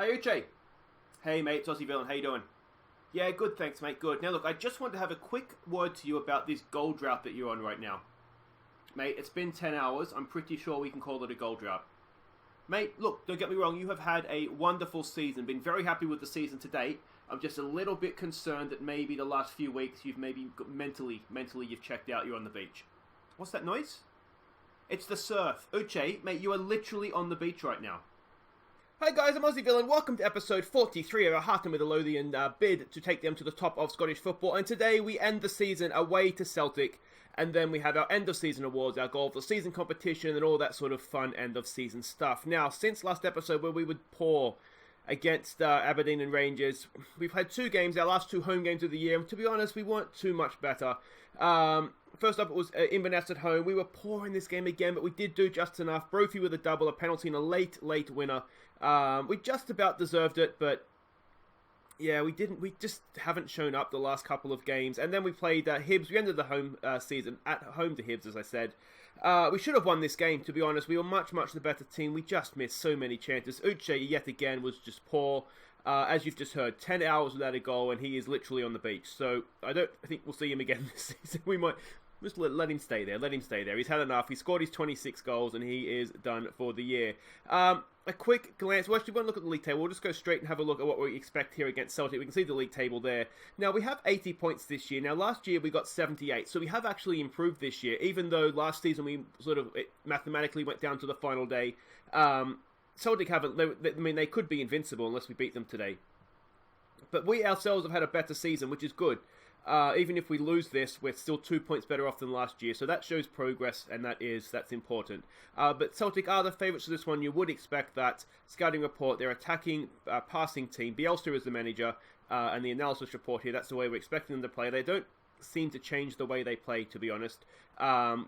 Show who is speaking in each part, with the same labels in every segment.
Speaker 1: Hey, Uche. Hey, mate, it's Aussie-Villain. How you doing? Yeah, good, thanks, mate, good. Now, look, I just want to have a quick word to you about this gold drought that you're on right now. Mate, it's been 10 hours. I'm pretty sure we can call it a gold drought. Mate, look, don't get me wrong. You have had a wonderful season. Been very happy with the season to date. I'm just a little bit concerned that maybe the last few weeks you've maybe got mentally you've checked out. You're on the beach. What's that noise? It's the surf. Uche, mate, you are literally on the beach right now. Hi guys, I'm Aussie-Villain. Welcome to episode 43 of our Hearts of Midlothian bid to take them to the top of Scottish football. And today we end the season away to Celtic. And then we have our end of season awards, our goal of the season competition, and all that sort of fun end of season stuff. Now, since last episode where we would pour against Aberdeen and Rangers, we've had two games, our last two home games of the year. And to be honest, we weren't too much better. First up, it was Inverness at home. We were poor in this game again, but we did do just enough. Brophy with a double, a penalty, and a late winner. We just about deserved it, but yeah, we didn't. We just haven't shown up the last couple of games. And then we played Hibs. We ended the home season at home to Hibs, as I said. We should have won this game, to be honest. We were much the better team. We just missed so many chances. Uche, yet again, was just poor. As you've just heard, 10 hours without a goal, and he is literally on the beach. So I think we'll see him again this season. We might just let him stay there. Let him stay there. He's had enough. He scored his 26 goals, and he is done for the year. A quick glance. Well, actually, we won't look at the league table. We'll just go straight and have a look at what we expect here against Celtic. We can see the league table there. Now, we have 80 points this year. Now, last year we got 78, so we have actually improved this year, even though last season we mathematically went down to the final day. Celtic haven't. They could be invincible unless we beat them today. But we ourselves have had a better season, which is good. Even if we lose this, we're still 2 points better off than last year. So that shows progress, and that's important. But Celtic are the favourites for this one. You would expect that. Scouting report, their attacking, passing team. Bielsa is the manager, and the analysis report here, that's the way we're expecting them to play. They don't seem to change the way they play, to be honest.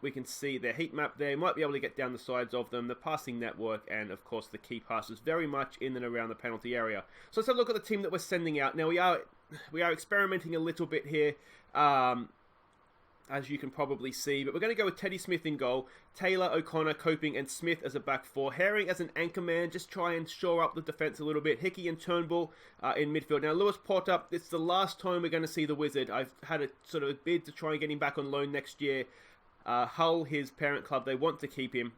Speaker 1: We can see their heat map there. Might be able to get down the sides of them. The passing network, and of course the key passes very much in and around the penalty area. So let's have a look at the team that we're sending out. Now we are experimenting a little bit here, as you can probably see. But we're going to go with Teddy Smith in goal, Taylor, O'Connor, Coping, and Smith as a back four. Herring as an anchor man, just try and shore up the defence a little bit. Hicky and Turnbull in midfield. Now, Lewis Potter, it's the last time we're going to see the Wizard. I've had a sort of a bid to try and get him back on loan next year. Hull, his parent club, they want to keep him.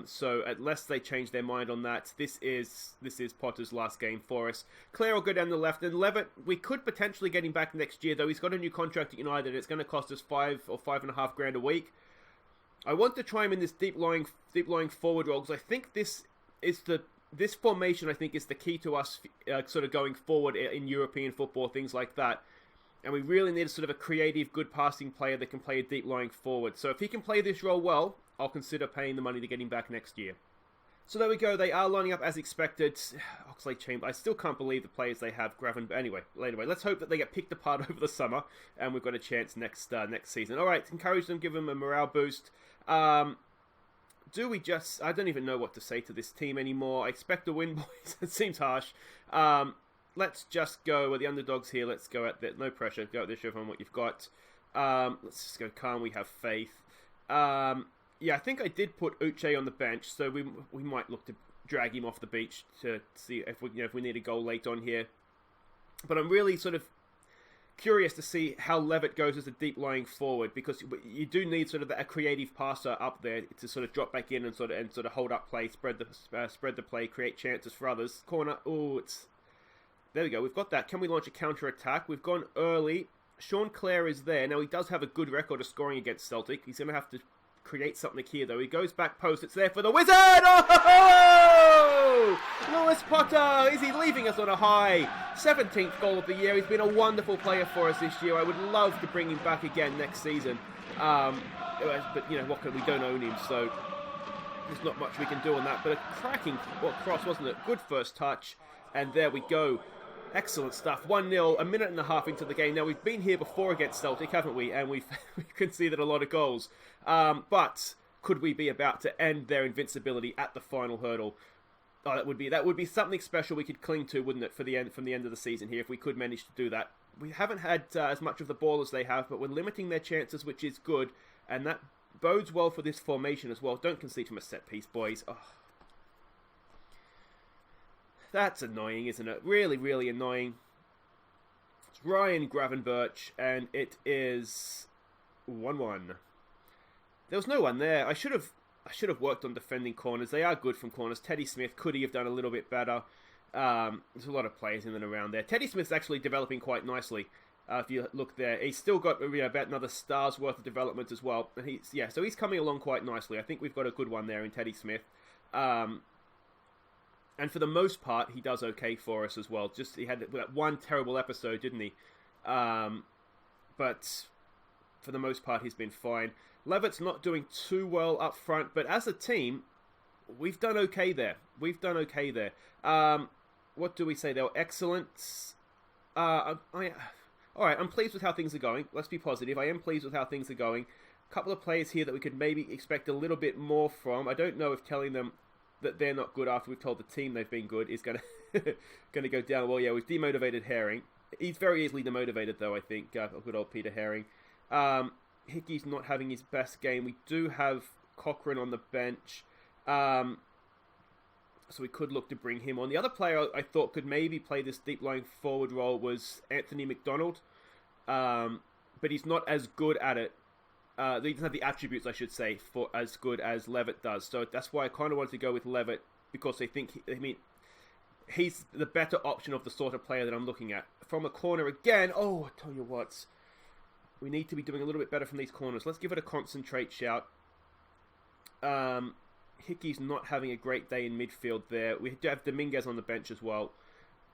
Speaker 1: So unless they change their mind on that, this is Potter's last game for us. Clare will go down the left, and Levitt, we could potentially get him back next year, though he's got a new contract at United, and it's going to cost us $5 or $5.5 grand a week. I want to try him in this deep lying forward role, because I think this formation, I think, is the key to us sort of going forward in European football, things like that. And we really need sort of a creative, good passing player that can play a deep lying forward. So if he can play this role well, I'll consider paying the money to get him back next year. So there we go. They are lining up as expected. Oxlade-Chamberlain. I still can't believe the players they have. Graven. But anyway, let's hope that they get picked apart over the summer, and we've got a chance next season. All right, encourage them, give them a morale boost. I don't even know what to say to this team anymore. I expect a win, boys. It seems harsh. Let's just go with the underdogs here. Let's go at that. No pressure. Go at this, show everyone what you've got. Let's just go calm. We have faith. Yeah, I think I did put Uche on the bench, so we might look to drag him off the beach to see if we need a goal late on here. But I'm really sort of curious to see how Levitt goes as a deep lying forward, because you do need sort of a creative passer up there to sort of drop back in and sort of hold up play, spread the play, create chances for others. Corner. There we go. We've got that. Can we launch a counter attack? We've gone early. Sean Clare is there now. He does have a good record of scoring against Celtic. He's going to have to create something here, though. He goes back post. It's there for the Wizard. Oh! Lewis Potter. Is he leaving us on a high? 17th goal of the year. He's been a wonderful player for us this year. I would love to bring him back again next season. But we don't own him, so there's not much we can do on that. But a cracking cross, wasn't it? Good first touch, and there we go. Excellent stuff. 1-0, a minute and a half into the game. Now, we've been here before against Celtic, haven't we? And we've conceded a lot of goals. But could we be about to end their invincibility at the final hurdle? Oh, that would be something special we could cling to, wouldn't it, from the end of the season here, if we could manage to do that. We haven't had as much of the ball as they have, but we're limiting their chances, which is good. And that bodes well for this formation as well. Don't concede from a set piece, boys. Oh. That's annoying, isn't it? Really, really annoying. It's Ryan Gravenberch, and it is 1-1. There was no one there. I should have worked on defending corners. They are good from corners. Teddy Smith could have done a little bit better. There's a lot of players in and around there. Teddy Smith's actually developing quite nicely. If you look there, he's still got about another star's worth of development as well. And so he's coming along quite nicely. I think we've got a good one there in Teddy Smith. And for the most part, he does okay for us as well. Just he had that one terrible episode, didn't he? But for the most part, he's been fine. Levitt's not doing too well up front, but as a team, we've done okay there. What do we say? They were excellent. All right, I'm pleased with how things are going. Let's be positive. I am pleased with how things are going. A couple of players here that we could maybe expect a little bit more from. I don't know if telling them that they're not good after we've told the team they've been good is going to go down. Well, yeah, we've demotivated Herring. He's very easily demotivated, though, I think. Good old Peter Herring. Hicky's not having his best game. We do have Cochrane on the bench. So we could look to bring him on. The other player I thought could maybe play this deep-lying forward role was Anthony McDonald. But he's not as good at it. He doesn't have the attributes, I should say, for as good as Levitt does. So that's why I kind of wanted to go with Levitt, because I think, he's the better option of the sort of player that I'm looking at. From a corner again, I tell you what, we need to be doing a little bit better from these corners. Let's give it a concentrate shout. Hicky's not having a great day in midfield there. We do have Dominguez on the bench as well.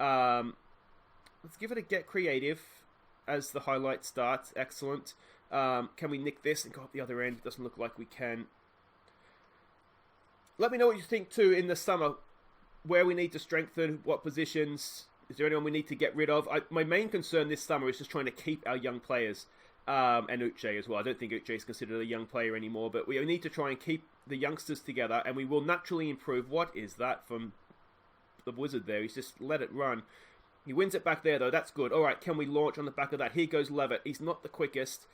Speaker 1: Let's give it a get creative as the highlight starts. Excellent. Can we nick this and go up the other end? It doesn't look like we can. Let me know what you think too in the summer. Where we need to strengthen, what positions. Is there anyone we need to get rid of? My main concern this summer is just trying to keep our young players. And Uche as well. I don't think Uche is considered a young player anymore, but we need to try and keep the youngsters together, and we will naturally improve. What is that from the wizard there? He's just let it run. He wins it back there, though. That's good. All right, can we launch on the back of that? Here goes Levitt. He's not the quickest.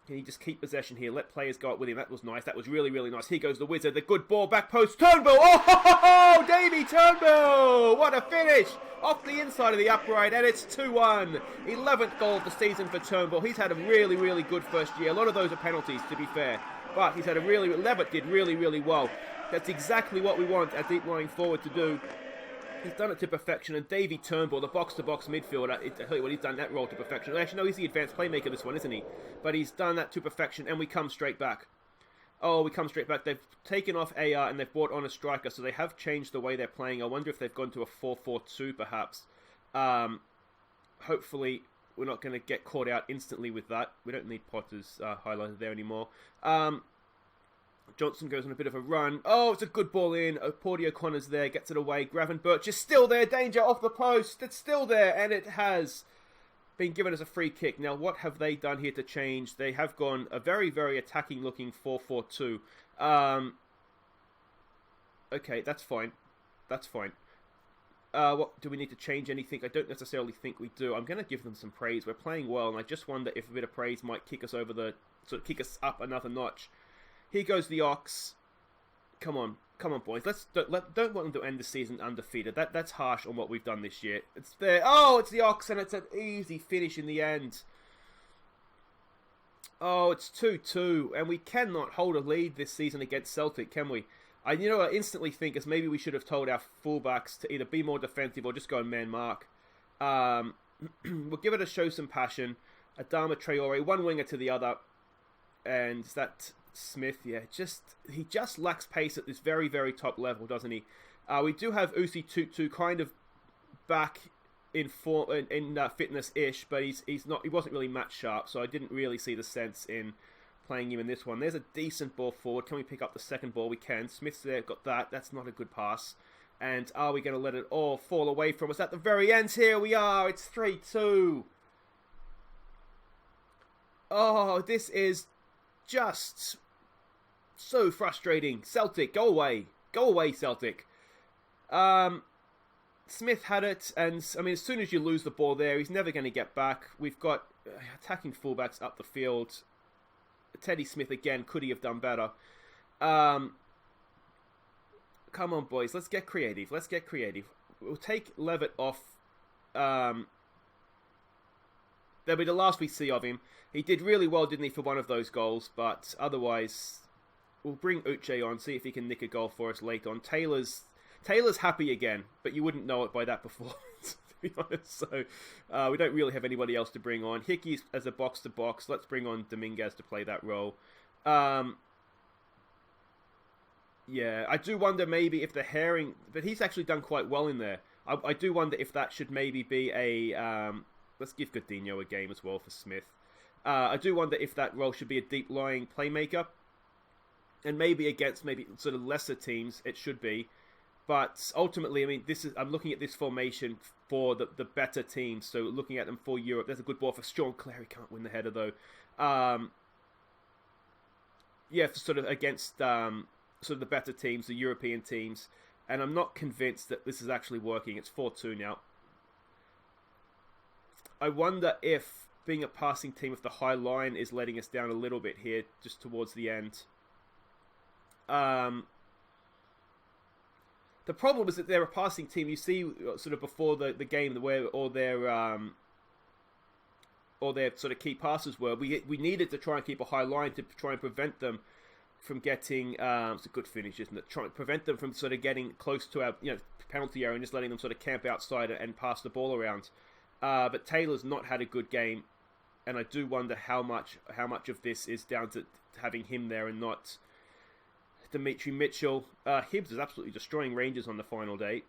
Speaker 1: Can he just keep possession here? Let players go up with him. That was nice. That was really, really nice. Here goes the wizard. The good ball. Back post. Turnbull. Oh, Davy Turnbull. What a finish. Off the inside of the upright. And it's 2-1. 11th goal of the season for Turnbull. He's had a really, really good first year. A lot of those are penalties, to be fair. But he's had Levitt did really, really well. That's exactly what we want our deep lying forward to do. He's done it to perfection, and Davy Turnbull, the box-to-box midfielder, I tell you what, he's done that role to perfection. Actually, no, he's the advanced playmaker this one, isn't he? But he's done that to perfection, and we come straight back. Oh, we come straight back. They've taken off AR, and they've brought on a striker, so they have changed the way they're playing. I wonder if they've gone to a 4-4-2, perhaps. Hopefully, we're not going to get caught out instantly with that. We don't need Potter's highlighted there anymore. Johnson goes on a bit of a run. Oh, it's a good ball in. Porty O'Connor's there, gets it away. Gravenberch is still there. Danger off the post. It's still there, and it has been given as a free kick. Now, what have they done here to change? They have gone a very, very attacking-looking 4-4-2. Okay, that's fine. That's fine. What do we need to change anything? I don't necessarily think we do. I'm going to give them some praise. We're playing well, and I just wonder if a bit of praise might kick us kick us up another notch. Here goes the Ox. Come on, boys. Don't want them to end the season undefeated. That's harsh on what we've done this year. It's there. Oh, it's the Ox, and it's an easy finish in the end. Oh, it's 2-2, and we cannot hold a lead this season against Celtic, can we? I instantly think is maybe we should have told our fullbacks to either be more defensive or just go and man mark. We'll give it a show some passion. Adama Traore, one winger to the other, and that Smith, he just lacks pace at this very, very top level, doesn't he? We do have Osei-Tutu kind of back in form, in fitness-ish, but he wasn't really match sharp, so I didn't really see the sense in playing him in this one. There's a decent ball forward. Can we pick up the second ball? We can. Smith's there, got that. That's not a good pass. And are we going to let it all fall away from us at the very end? Here we are. It's 3-2. Oh, this is just so frustrating. Celtic, go away. Go away, Celtic. Smith had it, and as soon as you lose the ball there, he's never going to get back. We've got attacking fullbacks up the field. Teddy Smith again, could he have done better? Come on, boys, let's get creative. we'll take Levitt off. That'll be the last we see of him. He did really well, didn't he, for one of those goals? But otherwise, we'll bring Uche on, see if he can nick a goal for us late on. Taylor's happy again, but you wouldn't know it by that performance, to be honest. So we don't really have anybody else to bring on. Hicky as a box-to-box. Let's bring on Dominguez to play that role. Yeah, I do wonder maybe if the Herring... But he's actually done quite well in there. I do wonder if that should maybe be a... let's give Godinho a game as well for Smith. I do wonder if that role should be a deep-lying playmaker. And maybe against maybe sort of lesser teams, it should be. But ultimately, I mean, I'm looking at this formation for the better teams. So looking at them for Europe, there's a good ball for Sean Clare. He can't win the header, though. Yeah, for sort of against... sort of the better teams, the European teams, and I'm not convinced that this is actually working. It's 4-2 now. I wonder if being a passing team with the high line is letting us down a little bit here, just towards the end. The problem is that they're a passing team. You see, sort of before the game, where all their sort of key passes were. We needed to try and keep a high line to try and prevent them from getting, it's a good finish, isn't it? Trying to prevent them from sort of getting close to our, penalty area and just letting them sort of camp outside and pass the ball around. But Taylor's not had a good game, and I do wonder how much of this is down to having him there and not Demetri Mitchell. Hibbs is absolutely destroying Rangers on the final day.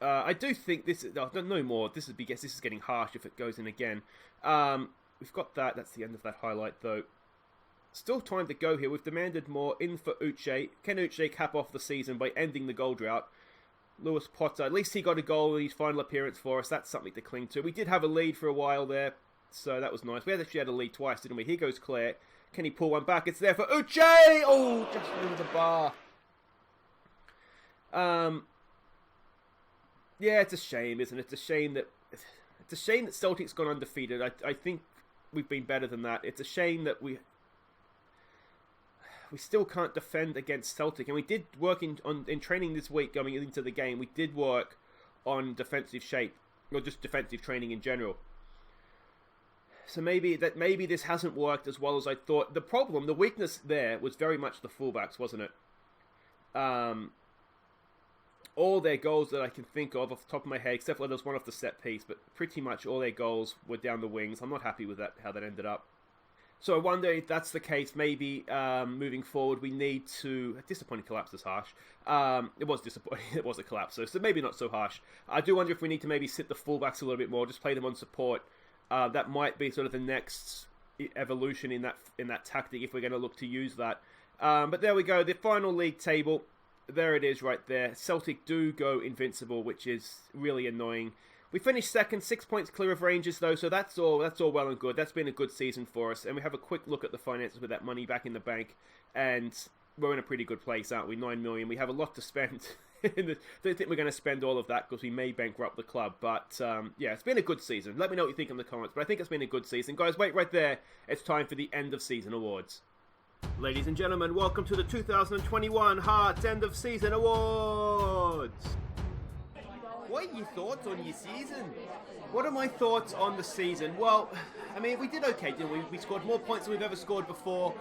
Speaker 1: I do think this is no more. This is getting harsh if it goes in again. We've got that. That's the end of that highlight, though. Still time to go here. We've demanded more. In for Uche. Can Uche cap off the season by ending the goal drought? Lewis Potter, at least he got a goal in his final appearance for us. That's something to cling to. We did have a lead for a while there, so that was nice. We actually had a lead twice, didn't we? Here goes Clare. Can he pull one back? It's there for Uche! Oh, just over the bar. Yeah, it's a shame, isn't it? It's a shame that Celtic's gone undefeated. I think we've been better than that. It's a shame that we still can't defend against Celtic. And we did work in training this week going into the game. We did work on defensive shape, or just defensive training in general. So maybe this hasn't worked as well as I thought. The weakness there was very much the fullbacks, wasn't it? All their goals that I can think of off the top of my head, except for there's one off the set piece, but pretty much all their goals were down the wings. I'm not happy with that, how that ended up. So I wonder if that's the case. Maybe moving forward, we need to... A disappointing collapse is harsh. It was disappointing. It was a collapse, so maybe not so harsh. I do wonder if we need to maybe sit the fullbacks a little bit more, just play them on support. That might be sort of the next evolution in that tactic if we're going to look to use that. But there we go. The final league table. There it is right there. Celtic do go invincible, which is really annoying. We finished second, 6 points clear of Rangers, though, so that's all well and good. That's been a good season for us, and we have a quick look at the finances with that money back in the bank, and we're in a pretty good place, aren't we? 9 million. We have a lot to spend. Don't think we're going to spend all of that because we may bankrupt the club, but yeah, it's been a good season. Let me know what you think in the comments, but I think it's been a good season. Guys, wait right there. It's time for the end of season awards. Ladies and gentlemen, welcome to the 2021 Hearts End of Season Awards.
Speaker 2: What are your thoughts on your season?
Speaker 1: What are my thoughts on the season? Well, I mean, we did okay, didn't we? We scored more points than we've ever scored before,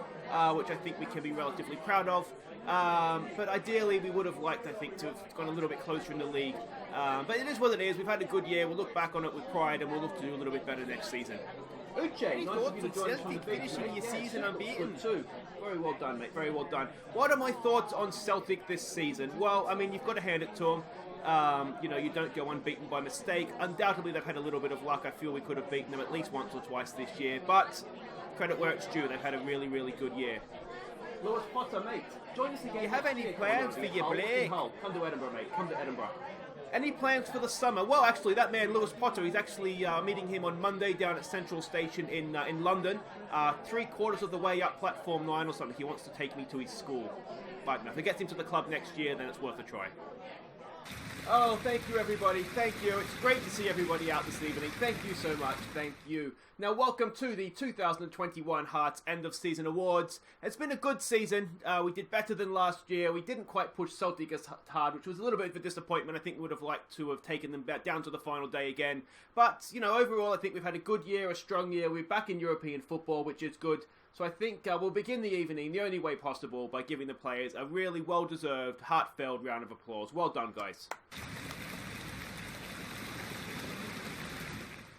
Speaker 1: which I think we can be relatively proud of. But ideally, we would have liked, I think, to have gone a little bit closer in the league. But it is what it is. We've had a good year. We'll look back on it with pride, and we'll look to do a little bit better next season.
Speaker 2: Uche, any thoughts on Celtic finishing your season unbeaten?
Speaker 1: Too. Very well done, mate. Very well done. What are my thoughts on Celtic this season? Well, I mean, you've got to hand it to them. You don't go unbeaten by mistake. Undoubtedly, they've had a little bit of luck. I feel we could have beaten them at least once or twice this year. But credit where it's due. They've had a really, really good year. Lewis Potter, mate. Join us again.
Speaker 2: Do you have any plans for your break?
Speaker 1: Come to Edinburgh, mate. Come to Edinburgh. Any plans for the summer? Well, actually, that man, Lewis Potter, he's actually meeting him on Monday down at Central Station in London. 3/4 of the way up platform 9 or something. He wants to take me to his school. But if it gets him to the club next year, then it's worth a try. Oh, thank you, everybody. Thank you. It's great to see everybody out this evening. Thank you so much. Thank you. Now, welcome to the 2021 Hearts End of Season Awards. It's been a good season. We did better than last year. We didn't quite push Celtic as hard, which was a little bit of a disappointment. I think we would have liked to have taken them back down to the final day again. But, you know, overall, I think we've had a good year, a strong year. We're back in European football, which is good. So I think we'll begin the evening the only way possible by giving the players a really well-deserved, heartfelt round of applause. Well done, guys.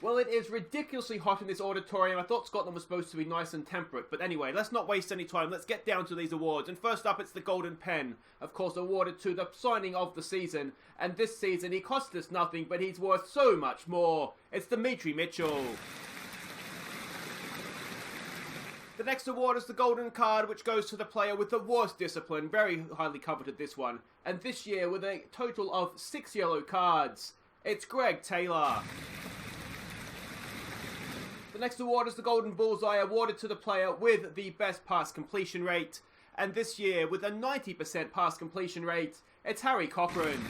Speaker 1: Well, it is ridiculously hot in this auditorium. I thought Scotland was supposed to be nice and temperate. But anyway, let's not waste any time. Let's get down to these awards. And first up, it's the Golden Pen. Of course, awarded to the signing of the season. And this season, he cost us nothing, but he's worth so much more. It's Demetri Mitchell. The next award is the Golden Card, which goes to the player with the worst discipline. Very highly coveted, this one. And this year, with a total of 6 yellow cards, it's Greg Taylor. The next award is the Golden Bullseye, awarded to the player with the best pass completion rate. And this year, with a 90% pass completion rate, it's Harry Cochrane.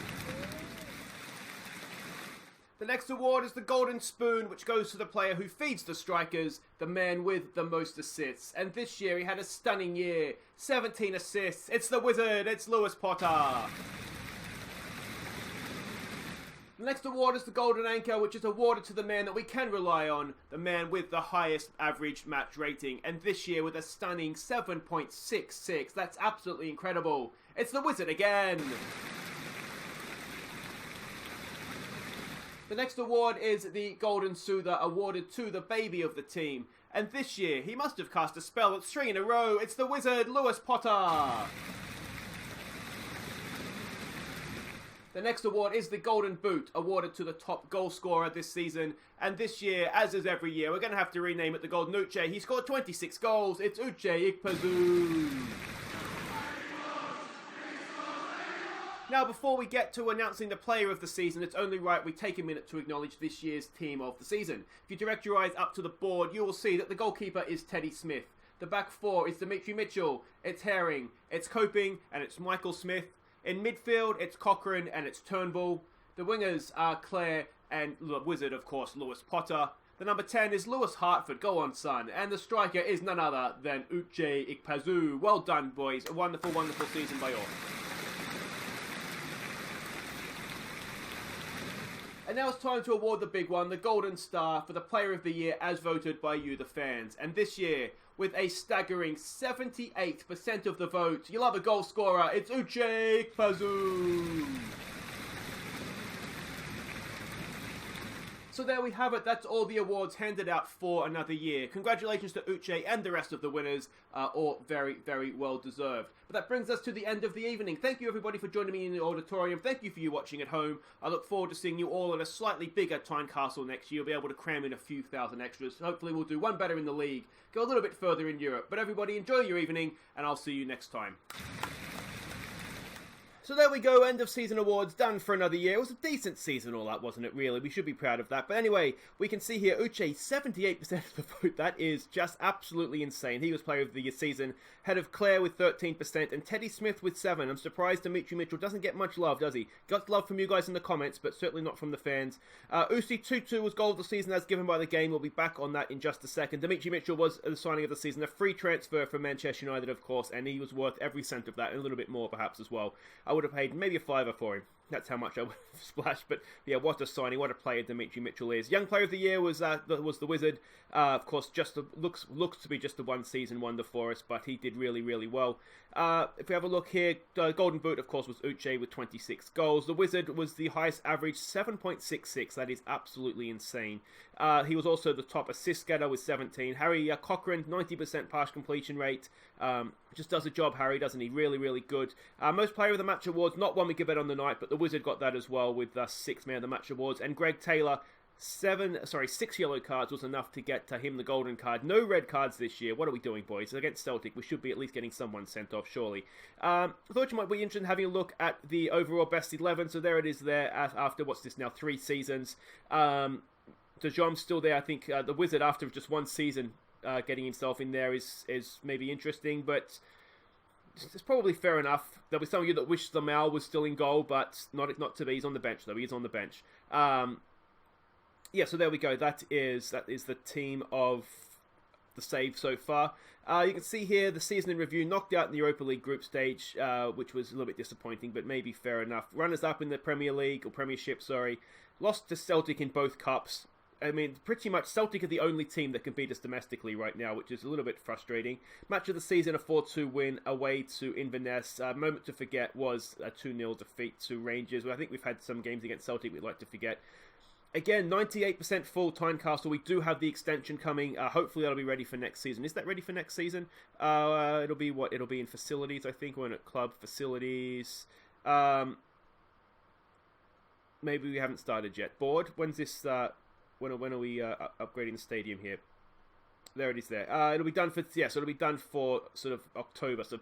Speaker 1: The next award is the Golden Spoon, which goes to the player who feeds the strikers, the man with the most assists. And this year, he had a stunning year. 17 assists. It's the Wizard. It's Lewis Potter. The next award is the Golden Anchor, which is awarded to the man that we can rely on, the man with the highest average match rating, and this year with a stunning 7.66. That's absolutely incredible. It's the Wizard again. The next award is the Golden Soother, awarded to the baby of the team, and this year he must have cast a spell at 3 in a row. It's the Wizard, Lewis Potter. The next award is the Golden Boot, awarded to the top goal scorer this season. And this year, as is every year, we're going to have to rename it the Golden Uche. He scored 26 goals. It's Uche Ikpeazu. Now, before we get to announcing the player of the season, it's only right we take a minute to acknowledge this year's team of the season. If you direct your eyes up to the board, you will see that the goalkeeper is Teddy Smith. The back four is Demetri Mitchell. It's Herring. It's Coping. And it's Michael Smith. In midfield, it's Cochrane and it's Turnbull. The wingers are Clare and the Wizard, of course, Lewis Potter. The number 10 is Lewis Hartford, go on son. And the striker is none other than Uche Ikpeazu. Well done, boys. A wonderful, wonderful season by all. And now it's time to award the big one, the Golden Star, for the Player of the Year as voted by you, the fans. And this year, with a staggering 78% of the vote, you'll have a goal scorer. It's Uche Ikpeazu. So there we have it. That's all the awards handed out for another year. Congratulations to Uche and the rest of the winners. All very, very well deserved. But that brings us to the end of the evening. Thank you everybody for joining me in the auditorium. Thank you for you watching at home. I look forward to seeing you all at a slightly bigger Tynecastle next year. You'll be able to cram in a few thousand extras. Hopefully we'll do one better in the league. Go a little bit further in Europe. But everybody enjoy your evening and I'll see you next time. So there we go, end of season awards done for another year. It was a decent season, all that, wasn't it, really? We should be proud of that. But anyway, we can see here, Uche, 78% of the vote. That is just absolutely insane. He was player of the season. Head of Clare with 13%, and Teddy Smith with 7%. I'm surprised Demetri Mitchell doesn't get much love, does he? Got love from you guys in the comments, but certainly not from the fans. Osei-Tutu was goal of the season as given by the game. We'll be back on that in just a second. Demetri Mitchell was the signing of the season, a free transfer from Manchester United, of course, and he was worth every cent of that, and a little bit more perhaps as well. I would have paid maybe a $5 for him. That's how much I would have splashed. But yeah, what a signing, what a player Demetri Mitchell is. Young Player of the Year was the Wizard. Of course, just looks to be just a one-season wonder for us, but he did really, really well. If we have a look here, Golden Boot, of course, was Uche with 26 goals. The Wizard was the highest average, 7.66. That is absolutely insane. He was also the top assist getter with 17. Harry Cochrane, 90% pass completion rate. Just does a job, Harry, doesn't he? Really, really good. Most Player of the Match awards, not one we give out on the night, but the Wizard got that as well with 6 Man of the Match awards. And Greg Taylor, 6 yellow cards was enough to get him the golden card. No red cards this year. What are we doing, boys? Against Celtic, we should be at least getting someone sent off, surely. I thought you might be interested in having a look at the overall best 11. So there it is there after, what's this now, 3 seasons. De Jong's still there. I think the Wizard, after just 1 season, getting himself in there is maybe interesting, but it's probably fair enough. There'll be some of you that wish Lamal was still in goal, but not to be. He's on the bench, though. He is on the bench. yeah, so there we go. That is the team of the save so far. You can see here the season in review, knocked out in the Europa League group stage, which was a little bit disappointing, but maybe fair enough. Runners up in the Premier League, or Premiership, sorry. Lost to Celtic in both cups. I mean, pretty much Celtic are the only team that can beat us domestically right now, which is a little bit frustrating. Match of the season, a 4-2 win away to Inverness. Moment to forget was a 2-0 defeat to Rangers. I think we've had some games against Celtic we'd like to forget. Again, 98% full Tynecastle. We do have the extension coming. Hopefully that'll be ready for next season. Is that ready for next season? It'll be what? It'll be in facilities, I think, or in a club facilities. Maybe we haven't started yet. Board, when's this... When are we upgrading the stadium here? There it is there. It'll be done for... Yeah, so it'll be done for sort of October, so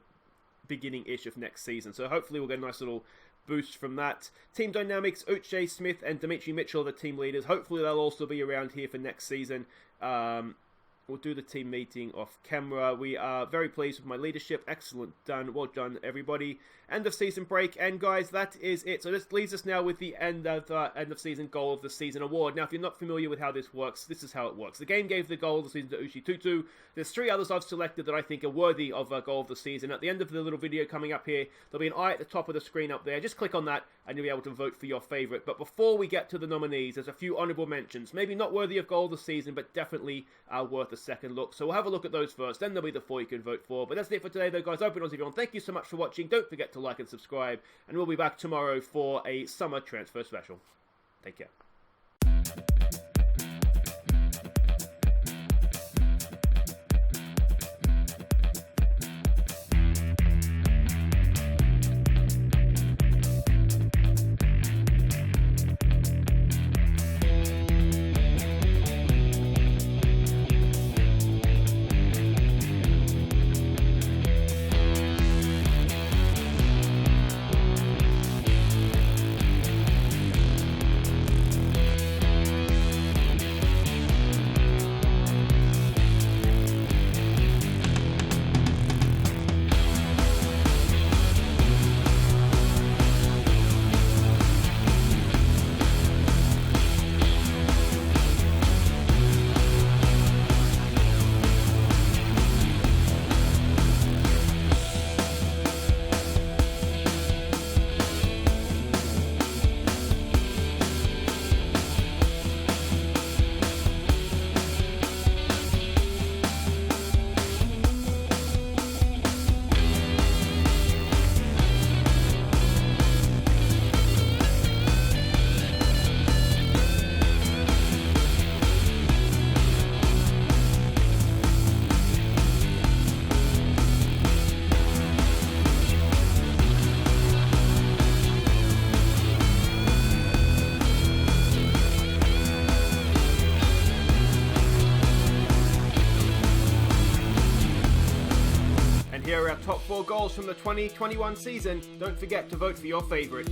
Speaker 1: beginning-ish of next season. So hopefully we'll get a nice little boost from that. Team dynamics, Uche Smith and Demetri Mitchell are the team leaders. Hopefully they'll also be around here for next season. We'll do the team meeting off camera. We are very pleased with my leadership. Excellent done. Well done, everybody. End of season break. And guys, that is it. So this leaves us now with the end of season goal of the season award. Now, if you're not familiar with how this works, this is how it works. The game gave the goal of the season to Osei-Tutu. There's 3 others I've selected that I think are worthy of a goal of the season. At the end of the little video coming up here, there'll be an eye at the top of the screen up there. Just click on that and you'll be able to vote for your favourite. But before we get to the nominees, there's a few honourable mentions. Maybe not worthy of goal of the season, but definitely worth a second look. So we'll have a look at those first, then there'll be the 4 you can vote for. But that's it for today though, guys. Open Aussie everyone. Thank you so much for watching. Don't forget to like and subscribe, and we'll be back tomorrow for a summer transfer special. Take care. Here are our top 4 goals from the 2021 season. Don't forget to vote for your favourite.